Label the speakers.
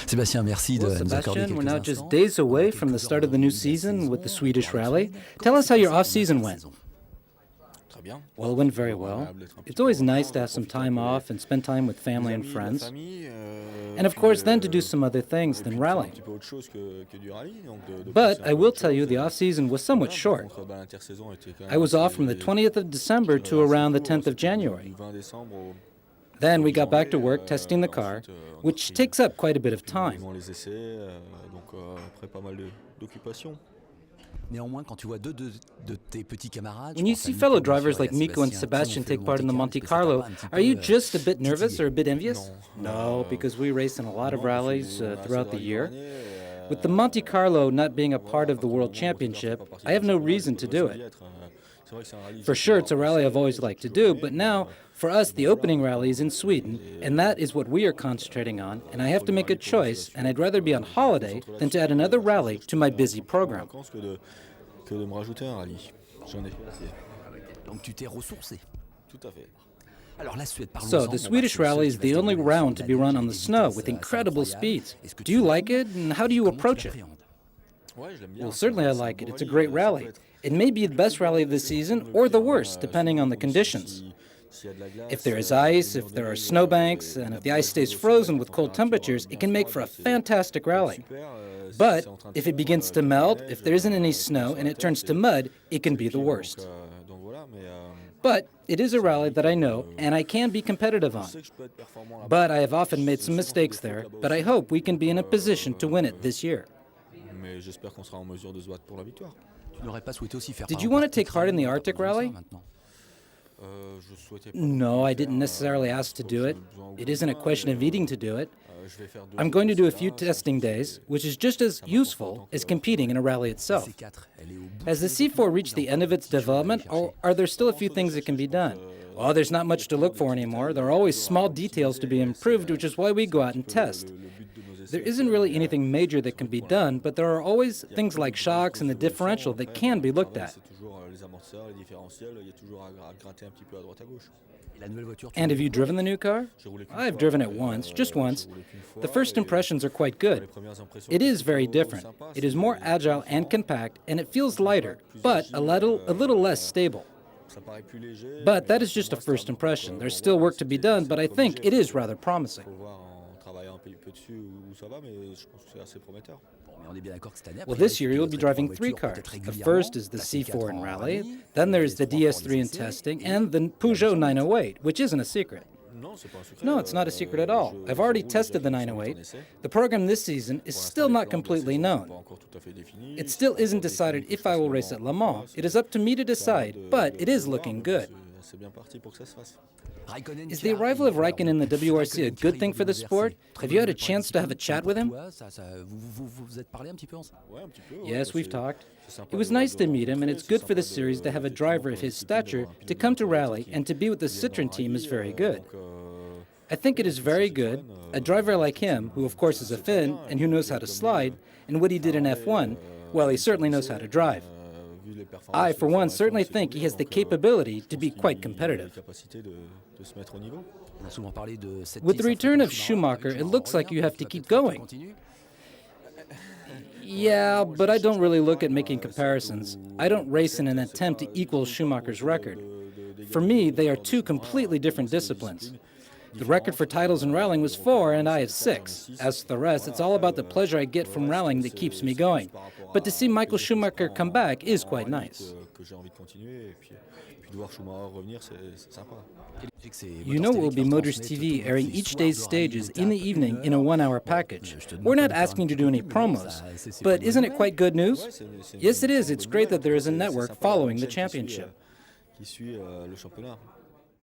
Speaker 1: Sébastien, merci de nous accorder
Speaker 2: Sebastian, we're
Speaker 1: quelques
Speaker 2: now
Speaker 1: instants.
Speaker 2: just days away from the start of the new season with the Swedish Rally. Tell us how your off-season went. Well, it went very well. It's always nice to have some time off and spend time with family and friends. And of course, then to do some other things than rallying. But I will tell you, the off-season was somewhat short. I was off from the 20th of December to around the 10th of January. Then we got back to work testing the car, which takes up quite a bit of time.
Speaker 1: Néanmoins, quand tu vois deux de tes petits camarades,
Speaker 2: When you see fellow drivers like Miko and Sebastian take part in the Monte Carlo, are you just a bit nervous or a bit envious? No, because we race in a lot of rallies throughout the year. With the Monte Carlo not being a part of the World Championship, I have no reason to do it. For sure, it's a rally I've always liked to do, but now, for us, the opening rally is in Sweden, and that is what we are concentrating on, and I have to make a choice, and I'd rather be on holiday than to add another rally to my busy program.
Speaker 1: donc tu t'es ressourcé. Alors la Suède, parlons-en.
Speaker 2: So, the Swedish rally is the only round to be run on the snow with incredible speeds. Do you like it, and how do you approach it? Well, certainly I like it. It's a great rally. It may be the best rally of the season, or the worst, depending on the conditions. If there is ice, if there are snowbanks, and if the ice stays frozen with cold temperatures, it can make for a fantastic rally. But if it begins to melt, if there isn't any snow, and it turns to mud, it can be the worst. But it is a rally that I know, and I can be competitive on. But I have often made some mistakes there, but I hope we can be in a position to win it this year. Did you want to take part in the Arctic Rally? No, I didn't necessarily ask to do it. It isn't a question of needing to do it. I'm going to do a few testing days, which is just as useful as competing in a rally itself. Has the C4 reached the end of its development, or are there still a few things that can be done? Well, there's not much to look for anymore. There are always small details to be improved, which is why we go out and test. There isn't really anything major that can be done, but there are always things like shocks and the differential that can be looked at. And have you driven the new car? I've driven it once, just once. The first impressions are quite good. It is very different. It is more agile and compact, and it feels lighter, but a little less stable. But that is just a first impression. There's still work to be done, but I think it is rather promising. Well, this year you'll be driving 3 cars. The first is the C4 in rally, then there's the DS3 in testing, and the Peugeot 908, which isn't a secret. No, it's not a secret at all. I've already tested the 908. The program this season is still not completely known. It still isn't decided if I will race at Le Mans. It is up to me to decide, but it is looking good. Is the arrival of Raikkonen in the WRC a good thing for the sport? Have you had a chance to have a chat with him? Yes, we've talked. It was nice to meet him, and it's good for the series to have a driver of his stature to come to rally, and to be with the Citroën team is very good. I think it is very good. A driver like him, who of course is a Finn, and who knows how to slide, and what he did in F1, well, he certainly knows how to drive. I, for one, certainly think he has the capability to be quite competitive. With the return of Schumacher, it looks like you have to keep going. Yeah, but I don't really look at making comparisons. I don't race in an attempt to equal Schumacher's record. For me, they are 2 completely different disciplines. The record for titles in rallying was 4, and I have 6. As for the rest, it's all about the pleasure I get from rallying that keeps me going. But to see Michael Schumacher come back is quite nice. You know it will be Motors TV airing each day's stages in the evening in a 1-hour package. We're not asking to do any promos, but isn't it quite good news? Yes, it is. It's great that there is a network following the championship.